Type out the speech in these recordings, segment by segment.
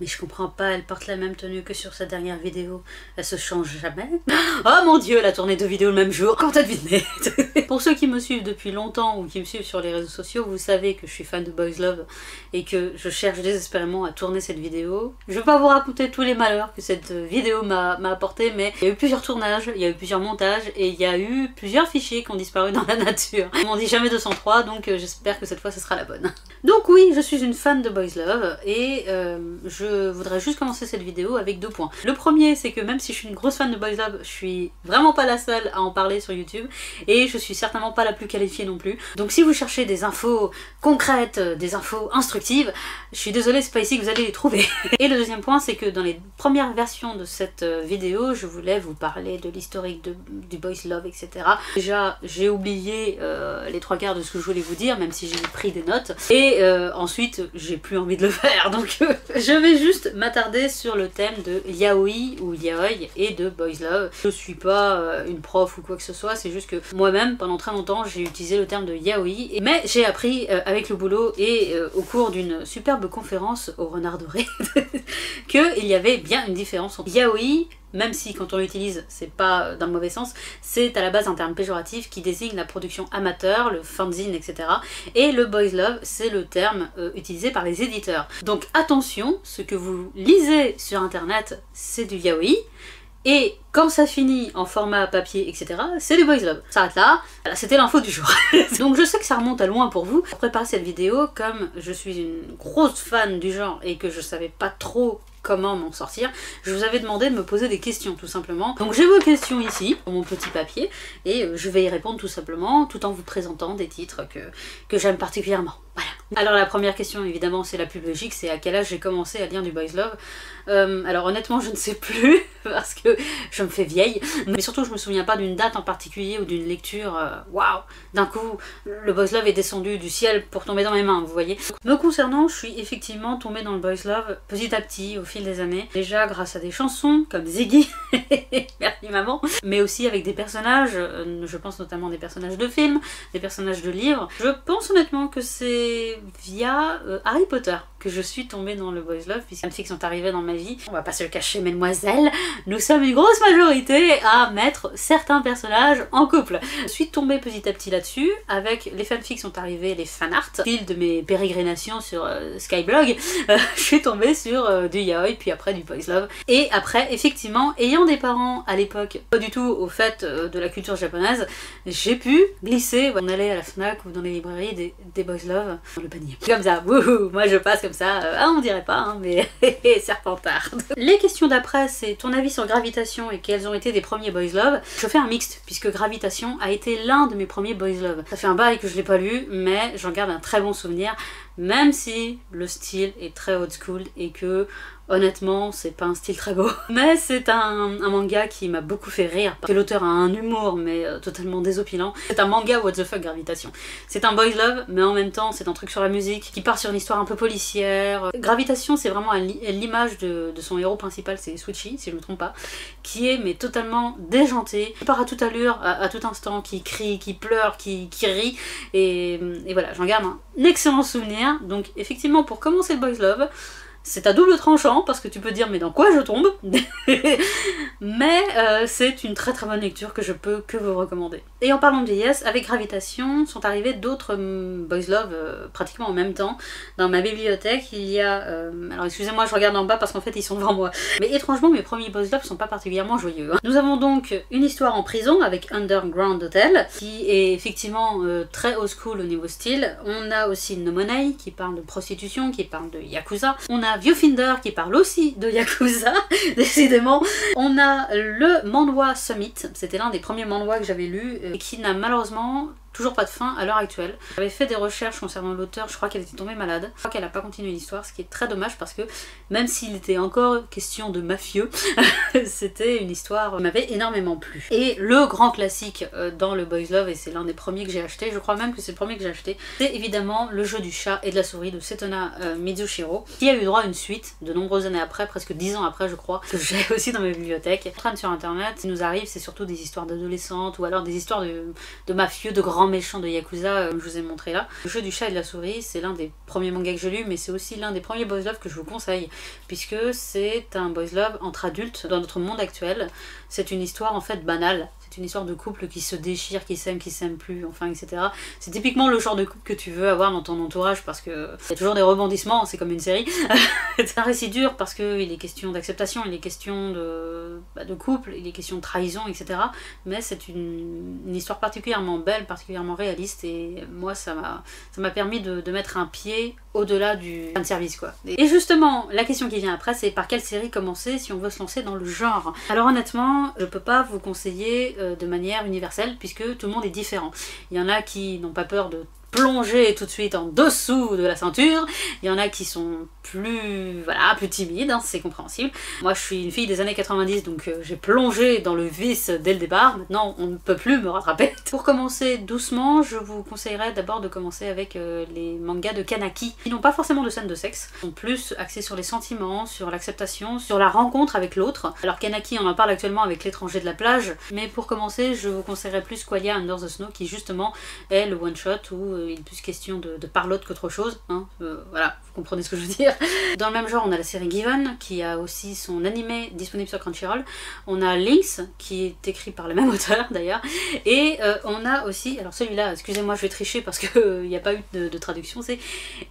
Mais je comprends pas, elle porte la même tenue que sur sa dernière vidéo. Elle se change jamais. Oh mon dieu, elle a tourné 2 vidéos le même jour. Comment t'as deviné? Pour ceux qui me suivent depuis longtemps ou qui me suivent sur les réseaux sociaux, vous savez que je suis fan de Boys Love et que je cherche désespérément à tourner cette vidéo. Je vais pas vous raconter tous les malheurs que cette vidéo m'a apporté, mais il y a eu plusieurs tournages, il y a eu plusieurs montages et il y a eu plusieurs fichiers qui ont disparu dans la nature. Ils m'ont dit jamais 203, donc j'espère que cette fois ce sera la bonne. Donc oui, je suis une fan de Boys Love et je voudrais juste commencer cette vidéo avec 2 points. Le premier, c'est que même si je suis une grosse fan de Boys Love, je suis vraiment pas la seule à en parler sur YouTube et je suis certainement pas la plus qualifiée non plus. Donc si vous cherchez des infos concrètes, des infos instructives, je suis désolée, c'est pas ici que vous allez les trouver. Et le deuxième point, c'est que dans les premières versions de cette vidéo, je voulais vous parler de l'historique du Boys Love, etc. Déjà, j'ai oublié les 3/4 de ce que je voulais vous dire, même si j'ai pris des notes. Et ensuite, j'ai plus envie de le faire, donc je vais juste m'attarder sur le thème de yaoi ou yaoi et de Boys Love. Je suis pas une prof ou quoi que ce soit, c'est juste que moi-même, pendant très longtemps, j'ai utilisé le terme de yaoi, mais j'ai appris avec le boulot et au cours d'une superbe conférence au Renard Doré qu'il y avait bien une différence entre yaoi, même si quand on l'utilise c'est pas dans le mauvais sens, c'est à la base un terme péjoratif qui désigne la production amateur, le fanzine, etc. Et le Boys Love, c'est le terme utilisé par les éditeurs. Donc attention, ce que vous lisez sur internet, c'est du yaoi, et quand ça finit en format papier, etc., c'est du Boys Love. Ça s'arrête là, voilà, c'était l'info du jour. Donc je sais que ça remonte à loin pour vous. Pour préparer cette vidéo, comme je suis une grosse fan du genre et que je savais pas trop comment m'en sortir, je vous avais demandé de me poser des questions tout simplement. Donc j'ai vos questions ici, sur mon petit papier, et je vais y répondre tout simplement, tout en vous présentant des titres que j'aime particulièrement. Voilà. Alors la première question, évidemment, c'est la plus logique, c'est à quel âge j'ai commencé à lire du Boys Love. Alors honnêtement, je ne sais plus, parce que je me fais vieille, mais surtout je me souviens pas d'une date en particulier ou d'une lecture, waouh, d'un coup, le Boys Love est descendu du ciel pour tomber dans mes mains, vous voyez. Me concernant, je suis effectivement tombée dans le Boys Love petit à petit, au fil des années, déjà grâce à des chansons, comme Ziggy, merci maman, mais aussi avec des personnages, je pense notamment des personnages de films, des personnages de livres. Je pense honnêtement que c'est via Harry Potter que je suis tombée dans le Boys Love, puisque les fanfics sont arrivés dans ma vie. On va pas se le cacher, mesdemoiselles, nous sommes une grosse majorité à mettre certains personnages en couple. Je suis tombée petit à petit là-dessus, avec les fanfics sont arrivés, les fanarts. Au fil de mes pérégrinations sur Skyblog, je suis tombée sur du yaoi, puis après du Boys Love. Et après, effectivement, ayant des parents à l'époque pas du tout au fait de la culture japonaise, j'ai pu glisser, on allait à la Fnac ou dans les librairies des Boys Love dans le panier. Comme ça, wouhou, moi je passe comme ça, ah on dirait pas, hein, mais serpentarde. Les questions d'après, c'est ton avis sur Gravitation et quels ont été des premiers Boys Love. Je fais un mixte, puisque Gravitation a été l'un de mes premiers Boys Love. Ça fait un bail que je l'ai pas lu, mais j'en garde un très bon souvenir, même si le style est très old school et que honnêtement, c'est pas un style très beau. Mais c'est un manga qui m'a beaucoup fait rire, parce que l'auteur a un humour, mais totalement désopilant. C'est un manga what the fuck Gravitation. C'est un Boys Love, mais en même temps, c'est un truc sur la musique, qui part sur une histoire un peu policière. Gravitation, c'est vraiment l'image de son héros principal, c'est Switchy, si je me trompe pas, qui est mais totalement déjanté, qui part à toute allure, à tout instant, qui crie, qui pleure, qui rit, et voilà, j'en garde un excellent souvenir. Donc effectivement, pour commencer le Boys Love, c'est à double tranchant, parce que tu peux dire mais dans quoi je tombe. Mais c'est une très très bonne lecture que je peux que vous recommander. Et en parlant de vieillesse, avec Gravitation sont arrivés d'autres Boys Love pratiquement en même temps. Dans ma bibliothèque, il y a... alors excusez-moi, je regarde en bas parce qu'en fait ils sont devant moi. Mais étrangement, mes premiers Boys Love sont pas particulièrement joyeux. Hein. Nous avons donc une histoire en prison avec Underground Hotel, qui est effectivement très old school au niveau style. On a aussi No Money, qui parle de prostitution, qui parle de Yakuza. On a Viewfinder qui parle aussi de Yakuza, décidément. On a le manhwa Summit, c'était l'un des premiers manhwas que j'avais lu et qui n'a malheureusement toujours pas de fin à l'heure actuelle. J'avais fait des recherches concernant l'auteur, je crois qu'elle était tombée malade. Je crois qu'elle n'a pas continué l'histoire, ce qui est très dommage parce que même s'il était encore question de mafieux, c'était une histoire qui m'avait énormément plu. Et le grand classique dans le Boys Love, et c'est l'un des premiers que j'ai acheté, je crois même que c'est le premier que j'ai acheté, c'est évidemment Le jeu du chat et de la souris de Setona Mizushiro, qui a eu droit à une suite de nombreuses années après, presque 10 ans après je crois, que j'ai aussi dans ma bibliothèque. On traîne sur internet, ce qui nous arrive c'est surtout des histoires d'adolescentes ou alors des histoires de mafieux, de grands grands méchants de Yakuza, comme je vous ai montré là. Le jeu du chat et de la souris, c'est l'un des premiers mangas que j'ai lu, mais c'est aussi l'un des premiers boys love que je vous conseille, puisque c'est un boys love entre adultes dans notre monde actuel. C'est une histoire en fait banale. C'est une histoire de couple qui se déchire, qui s'aime plus, enfin etc. C'est typiquement le genre de couple que tu veux avoir dans ton entourage parce que il y a toujours des rebondissements, c'est comme une série. C'est un récit dur parce qu'il est question d'acceptation, il est question de couple, il est question de trahison, etc. Mais c'est une histoire particulièrement belle, particulièrement réaliste et moi ça m'a permis de mettre un pied au-delà du fanservice quoi. Et justement, la question qui vient après c'est par quelle série commencer si on veut se lancer dans le genre. Alors honnêtement, je peux pas vous conseiller de manière universelle puisque tout le monde est différent. Il y en a qui n'ont pas peur de plonger tout de suite en dessous de la ceinture, il y en a qui sont plus, voilà, plus timides, hein, c'est compréhensible. Moi je suis une fille des années 90 donc j'ai plongé dans le vice dès le départ, maintenant on ne peut plus me rattraper. Pour commencer doucement, je vous conseillerais d'abord de commencer avec les mangas de Kanaki, qui n'ont pas forcément de scène de sexe, sont plus axés sur les sentiments, sur l'acceptation, sur la rencontre avec l'autre. Alors Kanaki on en parle actuellement avec L'étranger de la plage, mais pour commencer je vous conseillerais plus Qualia Under the Snow qui justement est le one shot où il est plus question de parlotte qu'autre chose, hein. Voilà, vous comprenez ce que je veux dire. Dans le même genre, on a la série Given, qui a aussi son animé disponible sur Crunchyroll. On a Lynx, qui est écrit par le même auteur d'ailleurs. Et on a aussi, alors celui-là, excusez-moi, je vais tricher parce qu'il n'y a pas eu de traduction, c'est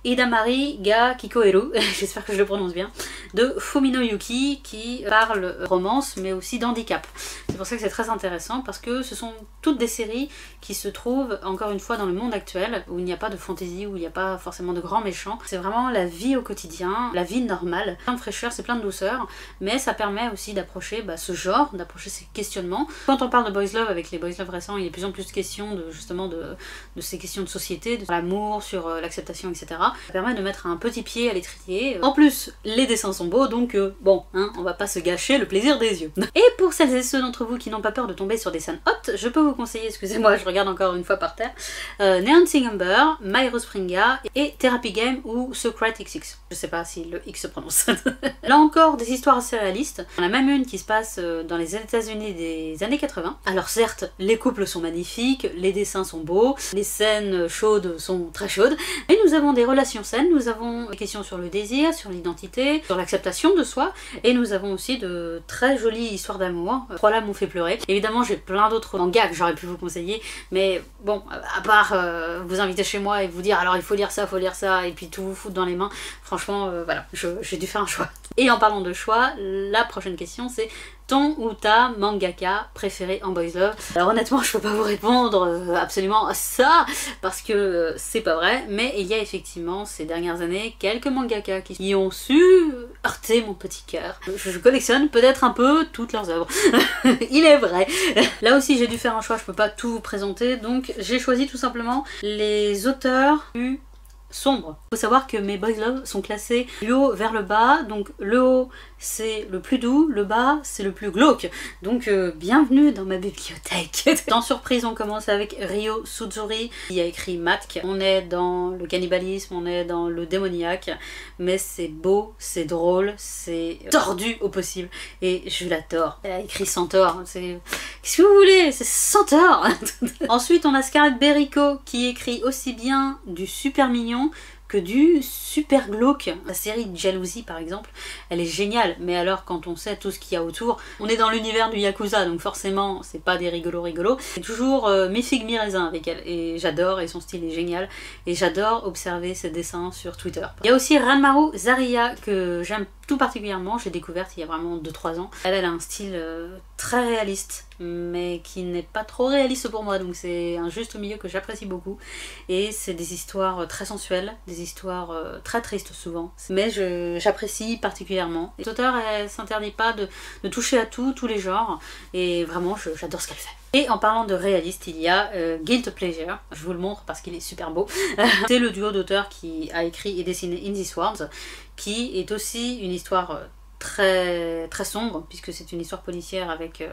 Idamari ga Kikoeru, j'espère que je le prononce bien, de Fumino Yuki, qui parle romance, mais aussi d'handicap. C'est pour ça que c'est très intéressant, parce que ce sont toutes des séries qui se trouvent, encore une fois, dans le monde actuel, où il n'y a pas de fantaisie, où il n'y a pas forcément de grands méchants. C'est vraiment la vie au quotidien, la vie normale. Plein de fraîcheur, c'est plein de douceur, mais ça permet aussi d'approcher ce genre, d'approcher ces questionnements. Quand on parle de boys love, avec les boys love récents, il y a de plus en plus de questions justement de ces questions de société, de l'amour, sur l'acceptation, etc. Ça permet de mettre un petit pied à l'étrier. En plus, les dessins sont beaux, donc bon, hein, on va pas se gâcher le plaisir des yeux. Et pour celles et ceux d'entre vous qui n'ont pas peur de tomber sur des scènes hautes, je peux vous conseiller, excusez-moi, je regarde encore une fois par terre, Neon Sing Amber, My Hero Springa et Therapy Game ou Secret XX. Je sais pas si le X se prononce. Là encore, des histoires assez réalistes. On a même une qui se passe dans les États-Unis des années 80. Alors certes, les couples sont magnifiques, les dessins sont beaux, les scènes chaudes sont très chaudes, mais nous avons des relations saines, nous avons des questions sur le désir, sur l'identité, sur l'acceptation de soi, et nous avons aussi de très jolies histoires d'amour. Trois là m'ont fait pleurer. Évidemment, j'ai plein d'autres mangas que j'aurais pu vous conseiller, mais bon, à part vous inviter chez moi et vous dire alors il faut lire ça, et puis tout vous foutre dans les mains, franchement, voilà, j'ai dû faire un choix. Et en parlant de choix, la prochaine question c'est ton ou ta mangaka préféré en boys love. Alors honnêtement je peux pas vous répondre absolument à ça parce que c'est pas vrai, mais il y a effectivement ces dernières années quelques mangaka qui ont su heurter mon petit cœur. Je collectionne peut-être un peu toutes leurs œuvres, il est vrai. Là aussi j'ai dû faire un choix, je peux pas tout vous présenter, donc j'ai choisi tout simplement les auteurs plus sombres. Il faut savoir que mes boys love sont classés du haut vers le bas, donc le haut c'est le plus doux, le bas c'est le plus glauque. Donc bienvenue dans ma bibliothèque. Dans surprise, on commence avec Ryo Suzuri qui a écrit Matk. On est dans le cannibalisme, on est dans le démoniaque, mais c'est beau, c'est drôle, c'est tordu au possible et je l'adore. Elle a écrit Centaure, c'est... Qu'est-ce que vous voulez? C'est Centaure. Ensuite on a Scarlett Berrico qui écrit aussi bien du super mignon que du super glauque. La série Jalousie par exemple, elle est géniale, mais alors quand on sait tout ce qu'il y a autour, on est dans l'univers du Yakuza, donc forcément c'est pas des rigolos. C'est toujours mi-figue mi-raisin avec elle, et j'adore, et son style est génial, et j'adore observer ses dessins sur Twitter. Il y a aussi Ranmaru Zaria que j'aime tout particulièrement, j'ai découverte il y a vraiment 2-3 ans. Elle a un style très réaliste, mais qui n'est pas trop réaliste pour moi, donc c'est un juste milieu que j'apprécie beaucoup, et c'est des histoires très sensuelles, des histoires très tristes souvent, mais j'apprécie particulièrement. L'auteur elle s'interdit pas de toucher à tous les genres, et vraiment j'adore ce qu'elle fait. Et en parlant de réaliste, il y a Guilty Pleasure, je vous le montre parce qu'il est super beau. C'est le duo d'auteurs qui a écrit et dessiné In This World, qui est aussi une histoire très sombre, puisque c'est une histoire policière avec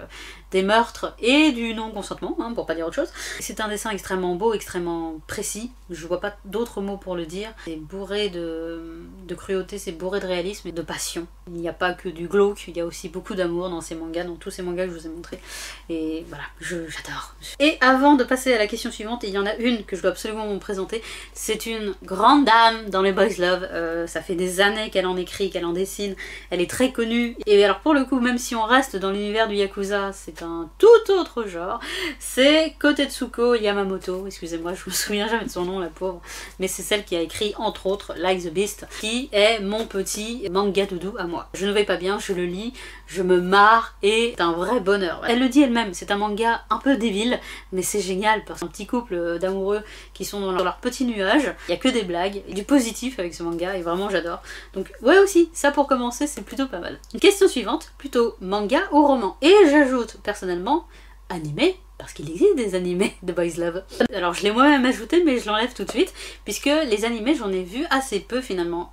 des meurtres et du non-consentement, hein, pour pas dire autre chose. C'est un dessin extrêmement beau, extrêmement précis, je vois pas d'autres mots pour le dire. C'est bourré de cruauté, c'est bourré de réalisme et de passion. Il n'y a pas que du glauque, il y a aussi beaucoup d'amour dans ces mangas, dans tous ces mangas que je vous ai montrés. Et voilà, j'adore. Et avant de passer à la question suivante, il y en a une que je dois absolument vous présenter. C'est une grande dame dans les boys love, ça fait des années qu'elle en écrit, qu'elle en dessine, elle est très connue. Et alors pour le coup, même si on reste dans l'univers du Yakuza, c'est un tout autre genre. C'est Kotetsuko Yamamoto, excusez-moi, je me souviens jamais de son nom, la pauvre. Mais c'est celle qui a écrit entre autres Like the Beast, qui est mon petit manga doudou à moi. Je ne vais pas bien, je le lis, je me marre et c'est un vrai bonheur. Elle le dit elle-même, c'est un manga un peu débile, mais c'est génial parce qu'un petit couple d'amoureux qui sont dans leur petit nuage, il y a que des blagues, et du positif avec ce manga et vraiment j'adore. Donc ouais aussi, ça pour commencer c'est plutôt pas mal. Question suivante, plutôt manga ou roman. Et j'ajoute personnellement animé, parce qu'il existe des animés de boys love. Alors je l'ai moi-même ajouté mais je l'enlève tout de suite, puisque les animés j'en ai vu assez peu finalement.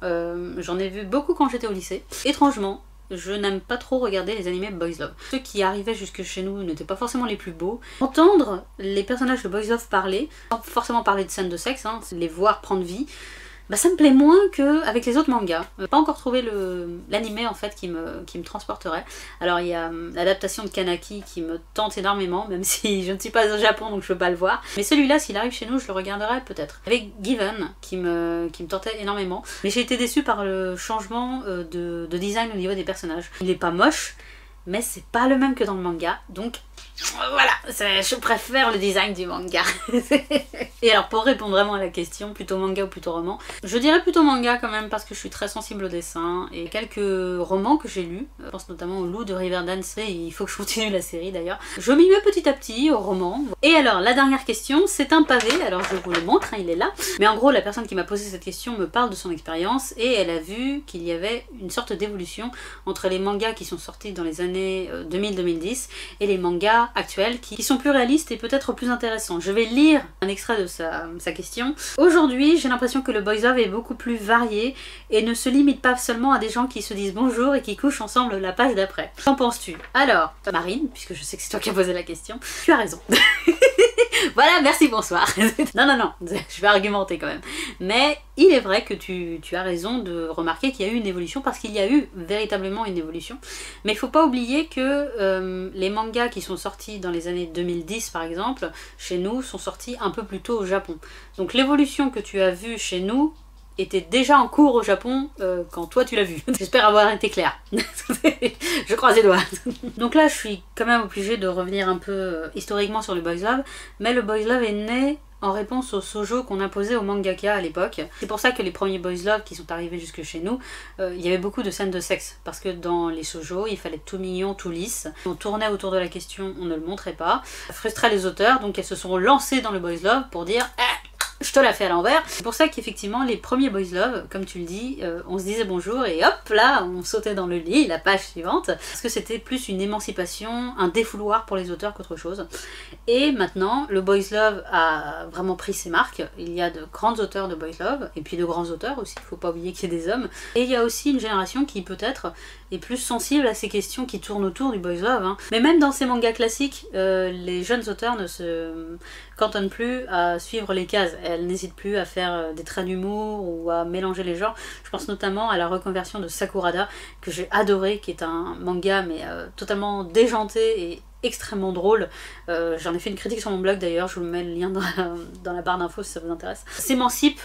J'en ai vu beaucoup quand j'étais au lycée. Étrangement, je n'aime pas trop regarder les animés boys love. Ceux qui arrivaient jusque chez nous n'étaient pas forcément les plus beaux. Entendre les personnages de boys love parler, sans forcément parler de scènes de sexe, hein, les voir prendre vie, bah ça me plaît moins qu'avec les autres mangas. Pas encore trouvé l'animé en fait qui me transporterait. Alors il y a l'adaptation de Kanaki qui me tente énormément, même si je ne suis pas au Japon donc je peux pas le voir. Mais celui-là, s'il arrive chez nous, je le regarderai peut-être. Avec Given qui me tentait énormément. Mais j'ai été déçue par le changement de design au niveau des personnages. Il est pas moche, mais c'est pas le même que dans le manga, donc voilà, je préfère le design du manga. Et alors pour répondre vraiment à la question, plutôt manga ou plutôt roman, je dirais plutôt manga quand même parce que je suis très sensible au dessin et quelques romans que j'ai lus, je pense notamment au Loup de Riverdance et il faut que je continue la série d'ailleurs. Je m'y mets petit à petit au roman. Et alors la dernière question, c'est un pavé, alors je vous le montre, hein, il est là. Mais en gros la personne qui m'a posé cette question me parle de son expérience et elle a vu qu'il y avait une sorte d'évolution entre les mangas qui sont sortis dans les années 2000-2010 et les mangas actuels qui sont plus réalistes et peut-être plus intéressants. Je vais lire un extrait de sa question. Aujourd'hui, j'ai l'impression que le boys love est beaucoup plus varié et ne se limite pas seulement à des gens qui se disent bonjour et qui couchent ensemble la page d'après. Qu'en penses-tu? Alors, Marine, puisque je sais que c'est toi qui as posé la question, tu as raison. Voilà, merci, bonsoir. Non, je vais argumenter quand même. Mais il est vrai que tu as raison de remarquer qu'il y a eu une évolution, parce qu'il y a eu véritablement une évolution. Mais il faut pas oublier que les mangas qui sont sortis dans les années 2010 par exemple, chez nous, sont sortis un peu plus tôt au Japon. Donc l'évolution que tu as vue chez nous était déjà en cours au Japon quand toi tu l'as vu. J'espère avoir été claire. Je croise les doigts. Donc là je suis quand même obligée de revenir un peu historiquement sur le boys love, mais le boys love est né en réponse au shoujo qu'on imposait aux mangaka à l'époque. C'est pour ça que les premiers boys love qui sont arrivés jusque chez nous, il y avait beaucoup de scènes de sexe, parce que dans les shoujo il fallait tout mignon, tout lisse. On tournait autour de la question, on ne le montrait pas. Ça frustrait les auteurs, donc elles se sont lancées dans le boys love pour dire je te la fais à l'envers. C'est pour ça qu'effectivement les premiers boys love, comme tu le dis, on se disait bonjour et hop là on sautait dans le lit, la page suivante, parce que c'était plus une émancipation, un défouloir pour les auteurs qu'autre chose. Et maintenant le boys love a vraiment pris ses marques. Il y a de grands auteurs de boys love et puis de grands auteurs aussi, il faut pas oublier qu'il y a des hommes. Et il y a aussi une génération qui peut-être est plus sensible à ces questions qui tournent autour du boys love, hein. Mais même dans ces mangas classiques, les jeunes auteurs ne se cantonnent plus à suivre les cases. Elles n'hésitent plus à faire des traits d'humour ou à mélanger les genres. Je pense notamment à la reconversion de Sakurada, que j'ai adoré, qui est un manga mais totalement déjanté et extrêmement drôle. J'en ai fait une critique sur mon blog d'ailleurs, je vous mets le lien dans la barre d'infos si ça vous intéresse. S'émancipe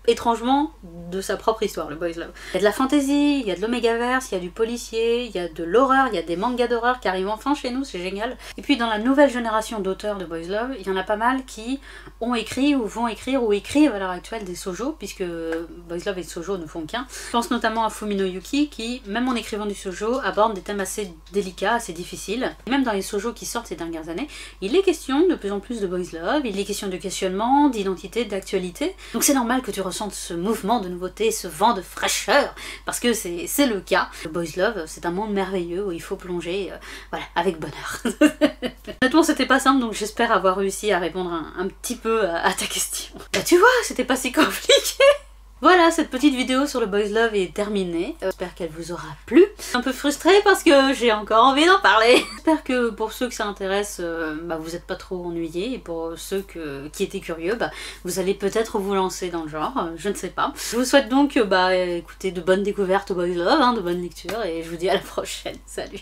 étrangement de sa propre histoire, le boys love. Il y a de la fantasy, il y a de l'omégaverse, il y a du policier, il y a de l'horreur, il y a des mangas d'horreur qui arrivent enfin chez nous, c'est génial. Et puis dans la nouvelle génération d'auteurs de boys love, il y en a pas mal qui ont écrit ou vont écrire ou écrivent à l'heure actuelle des shoujo, puisque boys love et shoujo ne font qu'un. Je pense notamment à Fumino Yuki qui, même en écrivant du shoujo, aborde des thèmes assez délicats, assez difficiles. Et même dans les shoujo qui sortent ces dernières années, il est question de plus en plus de boys love, il est question de questionnement, d'identité, d'actualité. Donc c'est normal que tu ressentes ce mouvement de nouveauté, ce vent de fraîcheur, parce que c'est le cas. Le boys love, c'est un monde merveilleux où il faut plonger, voilà, avec bonheur. Honnêtement, c'était pas simple, donc j'espère avoir réussi à répondre un petit peu à ta question. Bah tu vois, c'était pas si compliqué. Voilà, cette petite vidéo sur le boys love est terminée. J'espère qu'elle vous aura plu. Un peu frustrée parce que j'ai encore envie d'en parler. J'espère que pour ceux que ça intéresse, vous n'êtes pas trop ennuyés. Et pour ceux qui étaient curieux, vous allez peut-être vous lancer dans le genre, je ne sais pas. Je vous souhaite donc écoutez, de bonnes découvertes au boys love, de bonnes lectures, et je vous dis à la prochaine. Salut!